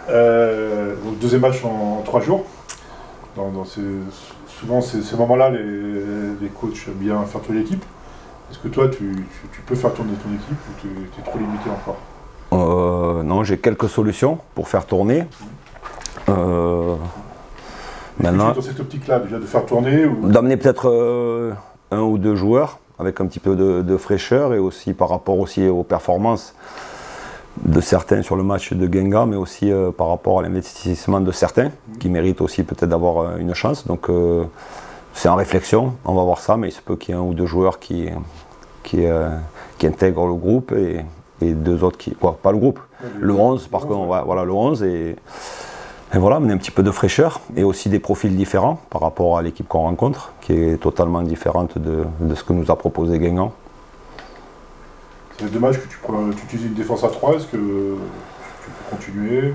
Donc deuxième match en 3 jours. Souvent, ces moments-là, les coachs aiment bien faire tourner l'équipe. Est-ce que toi, tu peux faire tourner ton équipe ou tu es trop limité encore? Non, j'ai quelques solutions pour faire tourner. Maintenant, dans cette optique-là, déjà de faire tourner ou... D'amener peut-être un ou deux joueurs avec un petit peu de fraîcheur et aussi par rapport aussi aux performances de certains sur le match de Guingamp, mais aussi par rapport à l'investissement de certains qui méritent aussi peut-être d'avoir une chance. Donc c'est en réflexion, on va voir ça, mais il se peut qu'il y ait un ou deux joueurs qui intègrent le groupe et deux autres qui... Quoi, pas le groupe, le 11 par contre, voilà le 11 et voilà, amener un petit peu de fraîcheur et aussi des profils différents par rapport à l'équipe qu'on rencontre, qui est totalement différente de ce que nous a proposé Guingamp. C'est dommage que tu utilises une défense à 3, est-ce que tu peux continuer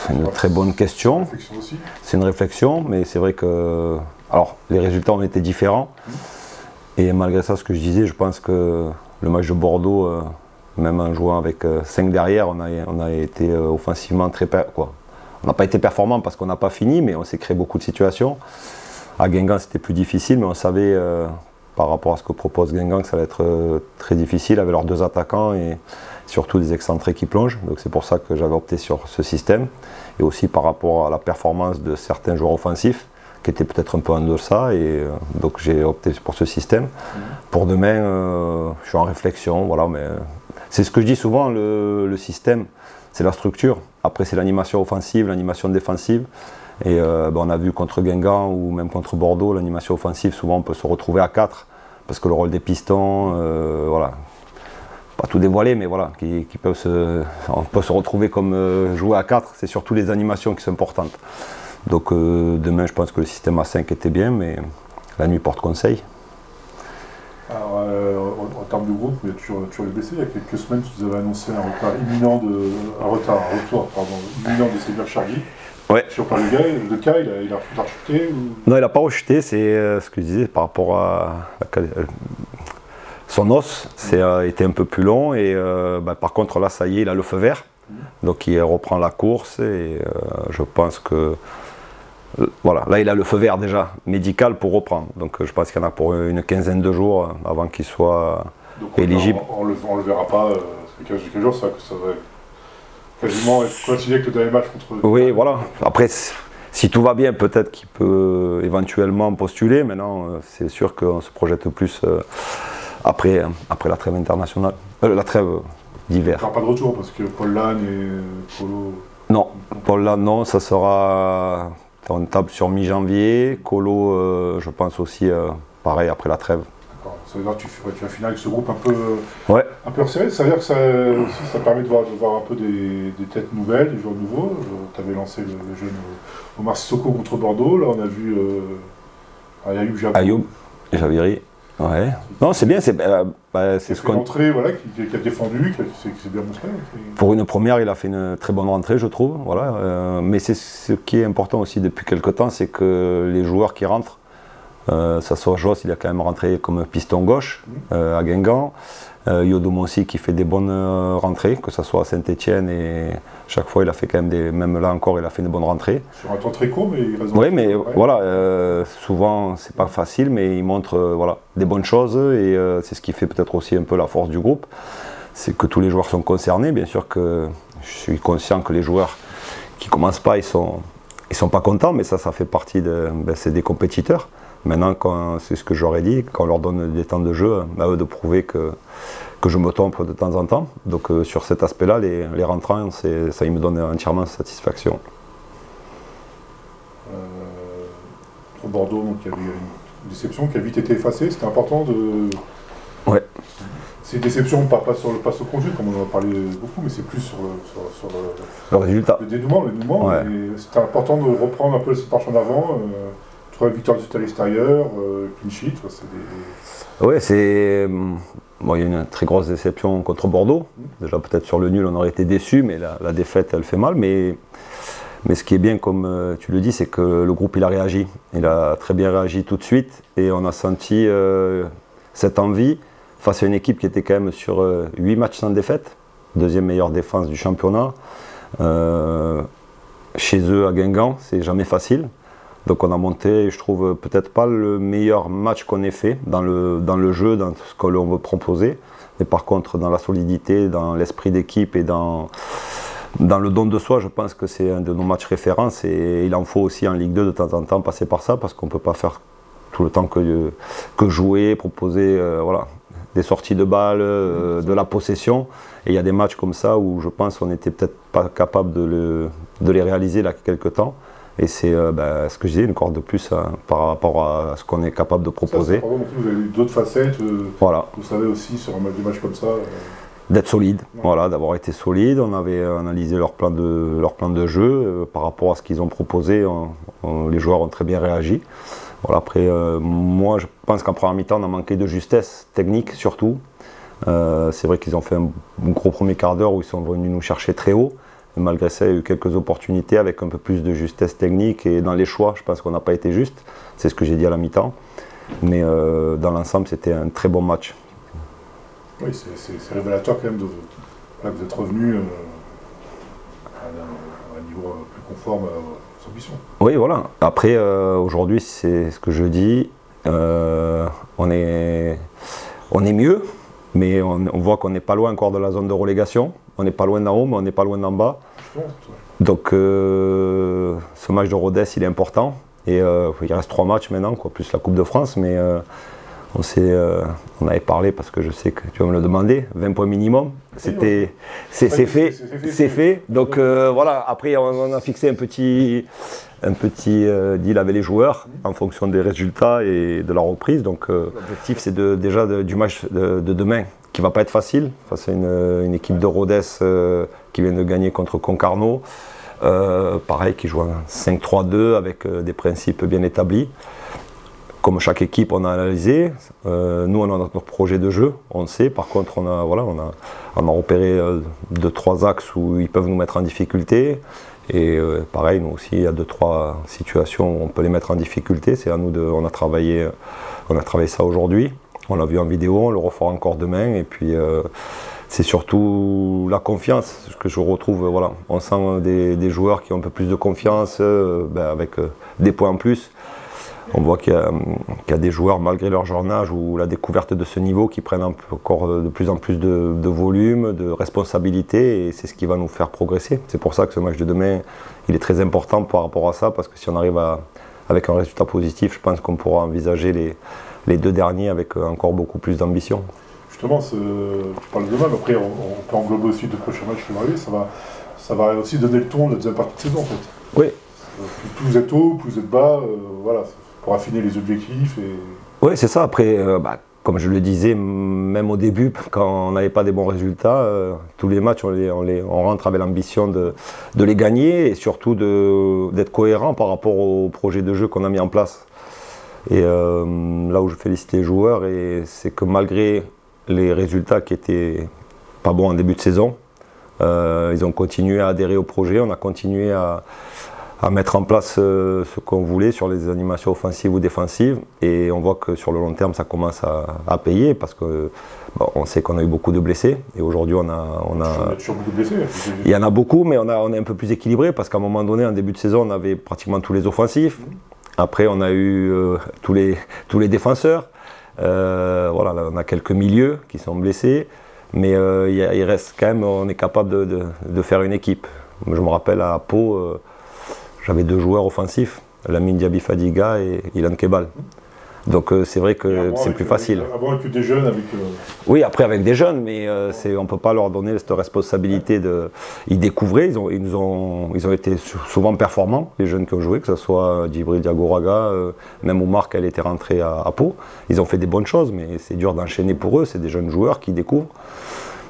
C'est une très bonne question. C'est une réflexion, mais c'est vrai que alors, les résultats ont été différents. Et malgré ça, ce que je disais, je pense que le match de Bordeaux, même en jouant avec 5 derrière, on a été offensivement très... On n'a pas été performant parce qu'on n'a pas fini, mais on s'est créé beaucoup de situations. À Guingamp, c'était plus difficile, mais on savait, par rapport à ce que propose Guingamp, que ça allait être très difficile avec leurs deux attaquants et surtout des excentrés qui plongent. Donc c'est pour ça que j'avais opté sur ce système. Et aussi par rapport à la performance de certains joueurs offensifs, qui étaient peut-être un peu en deçà, et donc j'ai opté pour ce système. Pour demain, je suis en réflexion, voilà, mais... C'est ce que je dis souvent, le système, c'est la structure. Après, c'est l'animation offensive, l'animation défensive. Et on a vu contre Guingamp ou même contre Bordeaux, l'animation offensive, souvent on peut se retrouver à 4. Parce que le rôle des pistons, voilà, pas tout dévoiler, mais voilà, on peut se retrouver comme jouer à 4. C'est surtout les animations qui sont importantes. Donc demain, je pense que le système à 5 était bien, mais la nuit porte conseil. Alors, en termes de groupe, il y a toujours les blessés. Il y a quelques semaines, tu nous avais annoncé un retour imminent de Sébastien Chargui. Ouais. Sur le cas, il a rechuté ou... Non, il n'a pas rechuté, c'est ce que je disais par rapport à son os, était un peu plus long et par contre là, ça y est, il a le feu vert. Donc il reprend la course et je pense que voilà, là il a le feu vert déjà médical pour reprendre. Donc je pense qu'il y en a pour une quinzaine de jours avant qu'il soit éligible. On le verra pas, parce que 15 jours, ça va quasiment coïncider avec le dernier match contre... Oui, voilà. Après, si tout va bien, peut-être qu'il peut éventuellement postuler. Maintenant, c'est sûr qu'on se projette plus après la trêve internationale, la trêve d'hiver. Il n'y aura pas de retour parce que Paul Lannes et Colo... Non, Paul Lannes, non, ça sera... On table sur mi-janvier. Colo, je pense aussi, pareil, après la trêve. D'accord. Ça veut dire que tu vas finir avec ce groupe un peu resserré. Ça veut dire que ça permet de voir un peu des têtes nouvelles, des joueurs nouveaux. Tu avais lancé le jeune Omar Sissoko contre Bordeaux. Là, on a vu Ayoub Javiri. Ouais. Non, c'est bien. C'est ce qu'on... Entrée, voilà, qui a défendu, qui s'est bien montré. Pour une première, il a fait une très bonne rentrée, je trouve. Voilà. Mais c'est ce qui est important aussi depuis quelques temps, c'est que les joueurs qui rentrent, ça soit Joss, il a quand même rentré comme piston gauche à Guingamp. Yodoum aussi qui fait des bonnes rentrées, que ce soit à Saint-Etienne et chaque fois il a fait quand même même là encore il a fait une bonne rentrée. Sur un temps très court mais il reste... Oui mais voilà, souvent c'est pas facile mais il montre voilà, des bonnes choses et c'est ce qui fait peut-être aussi un peu la force du groupe. C'est que tous les joueurs sont concernés, bien sûr que je suis conscient que les joueurs qui commencent pas ils sont pas contents mais ça fait partie c'est des compétiteurs. Maintenant, c'est ce que j'aurais dit, quand on leur donne des temps de jeu, à eux de prouver que je me trompe de temps en temps. Donc sur cet aspect-là, les rentrants, ça ils me donne entièrement satisfaction. Pour Bordeaux, donc, il y avait une déception qui a vite été effacée. C'était important de... Ouais. C'est une déception, pas sur le conduit, comme on en a parlé beaucoup, mais c'est plus sur le résultat. Le dénouement. Ouais. C'était important de reprendre un peu cette marche en avant. Trois victoires à l'extérieur, clean sheet, Oui, c'est... Bon, il y a une très grosse déception contre Bordeaux. Déjà peut-être sur le nul on aurait été déçus, mais la défaite elle fait mal. Mais ce qui est bien, comme tu le dis, c'est que le groupe il a réagi. Il a très bien réagi tout de suite et on a senti cette envie face à une équipe qui était quand même sur 8 matchs sans défaite. Deuxième meilleure défense du championnat. Chez eux à Guingamp, c'est jamais facile. Donc on a monté, je trouve, peut-être pas le meilleur match qu'on ait fait dans le jeu, dans ce que l'on veut proposer. Mais par contre, dans la solidité, dans l'esprit d'équipe et dans le don de soi, je pense que c'est un de nos matchs références. Et il en faut aussi en Ligue 2 de temps en temps passer par ça, parce qu'on ne peut pas faire tout le temps que jouer, proposer voilà, des sorties de balles, de la possession. Et il y a des matchs comme ça où je pense qu'on n'était peut-être pas capable de les réaliser là quelques temps. Et c'est ce que je disais, une corde de plus par rapport à ce qu'on est capable de proposer. Ça, vous avez eu d'autres facettes, voilà. Vous savez aussi sur des matchs comme ça. D'être solide, ouais. Voilà, d'avoir été solide. On avait analysé leur plan de jeu par rapport à ce qu'ils ont proposé. Les joueurs ont très bien réagi. Voilà, après, moi je pense qu'en première mi-temps on a manqué de justesse technique surtout. C'est vrai qu'ils ont fait un gros premier quart d'heure où ils sont venus nous chercher très haut. Et malgré ça, il y a eu quelques opportunités avec un peu plus de justesse technique et dans les choix, je pense qu'on n'a pas été juste. C'est ce que j'ai dit à la mi-temps. Mais dans l'ensemble, c'était un très bon match. Oui, c'est révélateur quand même que vous êtes revenu à un niveau plus conforme à vos ambitions. Oui, voilà. Après, aujourd'hui, c'est ce que je dis. On est mieux, mais on voit qu'on n'est pas loin encore de la zone de relégation. On n'est pas loin d'en haut, mais on n'est pas loin d'en bas. Donc ce match de Rodez, il est important. Et il reste 3 matchs maintenant, quoi, plus la Coupe de France. Mais on avait parlé, parce que je sais que tu vas me le demander, 20 points minimum. C'est fait. Donc voilà, après on a fixé un petit deal avec les joueurs en fonction des résultats et de la reprise. Donc l'objectif c'est déjà du match de demain, qui ne va pas être facile, face à une équipe de Rodez qui vient de gagner contre Concarneau. Pareil, qui joue un 5-3-2 avec des principes bien établis. Comme chaque équipe, on a analysé. Nous, on a notre projet de jeu, on le sait. Par contre, on a repéré 2-3 axes où ils peuvent nous mettre en difficulté. Et pareil, nous aussi, il y a 2-3 situations où on peut les mettre en difficulté. C'est à nous on a travaillé ça aujourd'hui. On l'a vu en vidéo, on le refera encore demain. Et puis, c'est surtout la confiance, ce que je retrouve. Voilà. On sent des joueurs qui ont un peu plus de confiance, avec des points en plus. On voit qu'il y a des joueurs, malgré leur jeune âge ou la découverte de ce niveau, qui prennent encore de plus en plus de volume, de responsabilité, et c'est ce qui va nous faire progresser. C'est pour ça que ce match de demain, il est très important par rapport à ça, parce que si on arrive avec un résultat positif, je pense qu'on pourra envisager les 2 derniers avec encore beaucoup plus d'ambition. Justement, tu parles de demain, mais après on peut englober aussi 2 prochains matchs qui vont arriver. Ça va aussi donner le ton de la deuxième partie de saison en fait. Oui. Plus vous êtes haut, plus vous êtes bas, voilà, pour affiner les objectifs. Oui, c'est ça. Après, comme je le disais, même au début, quand on n'avait pas des bons résultats, tous les matchs, on rentre avec l'ambition de les gagner et surtout d'être cohérent par rapport au projet de jeu qu'on a mis en place. Et là où je félicite les joueurs, c'est que malgré les résultats qui étaient pas bons en début de saison, ils ont continué à adhérer au projet, on a continué à mettre en place ce qu'on voulait sur les animations offensives ou défensives, et on voit que sur le long terme ça commence à payer, parce que on sait qu'on a eu beaucoup de blessés, et aujourd'hui on a toujours beaucoup de blessés. Il y en a beaucoup, mais on est un peu plus équilibré, parce qu'à un moment donné, en début de saison, on avait pratiquement tous les offensifs. Après on a eu tous les défenseurs. Voilà, là, on a quelques milieux qui sont blessés, mais il reste quand même, on est capable de faire une équipe. Je me rappelle à Pau, j'avais 2 joueurs offensifs, Lamine Diaby Fadiga et Ilan Kebal. Donc c'est vrai que c'est plus facile. Avant avec des jeunes, Oui, après avec des jeunes, mais on ne peut pas leur donner cette responsabilité ils découvraient, ils ont été souvent performants, les jeunes qui ont joué, que ce soit Djibril Diagouraga, même Oumar qui était rentré à Pau. Ils ont fait des bonnes choses, mais c'est dur d'enchaîner pour eux, c'est des jeunes joueurs qui découvrent.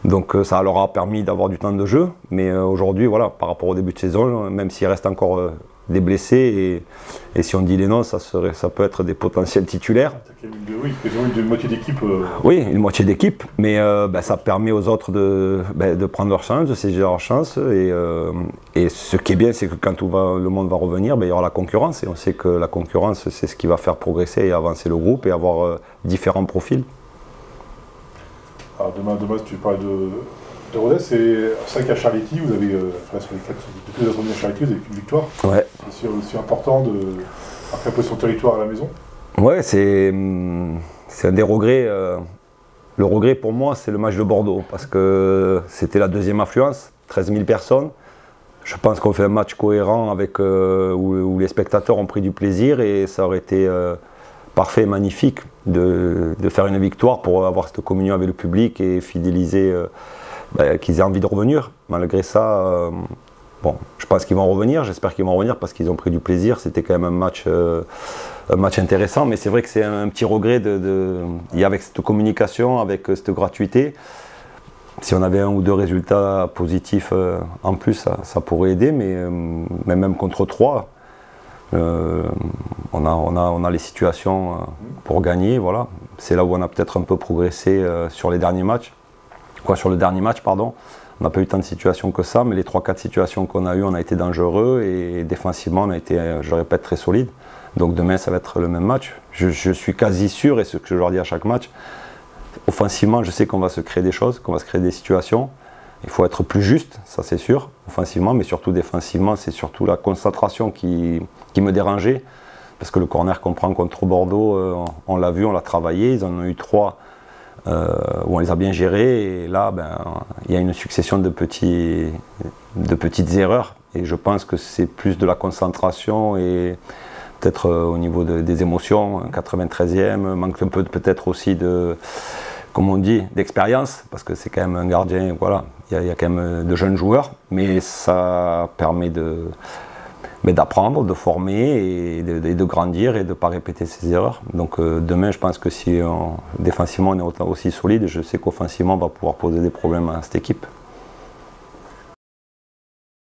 Donc ça leur a permis d'avoir du temps de jeu, mais aujourd'hui, voilà, par rapport au début de saison, même s'il reste encore des blessés, et si on dit les noms, ça peut être des potentiels titulaires. Oui, une moitié d'équipe. Oui, une moitié d'équipe, mais ça permet aux autres de prendre leur chance, de saisir leur chance, et ce qui est bien, c'est que quand le monde va revenir, il y aura la concurrence, et on sait que la concurrence, c'est ce qui va faire progresser et avancer le groupe, et avoir différents profils. Alors demain, tu parles Le Rodez, c'est 5 à Charletti, vous avez, sur les 4 depuis les à Charletti, vous avez qu'une victoire. Ouais. C'est aussi important de marquer un peu son territoire à la maison. Ouais, c'est un des regrets. Le regret pour moi, c'est le match de Bordeaux, parce que c'était la deuxième affluence, 13 000 personnes. Je pense qu'on fait un match cohérent avec, où les spectateurs ont pris du plaisir, et ça aurait été parfait, magnifique de faire une victoire pour avoir cette communion avec le public et fidéliser, qu'ils aient envie de revenir. Malgré ça, bon, je pense qu'ils vont revenir, j'espère qu'ils vont revenir parce qu'ils ont pris du plaisir. C'était quand même un match intéressant, mais c'est vrai que c'est un petit regret avec cette communication, avec cette gratuité. Si on avait un ou deux résultats positifs en plus, ça pourrait aider, mais même contre 3, on a les situations pour gagner. Voilà. C'est là où on a peut-être un peu progressé sur les derniers matchs. Sur le dernier match, pardon. On n'a pas eu tant de situations que ça, mais les 3-4 situations qu'on a eues, on a été dangereux, et défensivement, on a été, je répète, très solide. Donc demain, ça va être le même match. Je suis quasi sûr, et ce que je leur dis à chaque match, offensivement, je sais qu'on va se créer des choses, qu'on va se créer des situations. Il faut être plus juste, ça c'est sûr, offensivement, mais surtout défensivement, c'est surtout la concentration qui me dérangeait. Parce que le corner qu'on prend contre Bordeaux, on l'a vu, on l'a travaillé, ils en ont eu 3 où on les a bien gérés, et là, il y a une succession de petites erreurs, et je pense que c'est plus de la concentration et peut-être au niveau des émotions. 93e, manque un peu peut-être aussi comme on dit, d'expérience, parce que c'est quand même un gardien, voilà, il y a quand même de jeunes joueurs, mais ça permet d'apprendre, de former et de grandir et de ne pas répéter ses erreurs. Donc demain, je pense que si défensivement on est aussi solide, je sais qu'offensivement on va pouvoir poser des problèmes à cette équipe.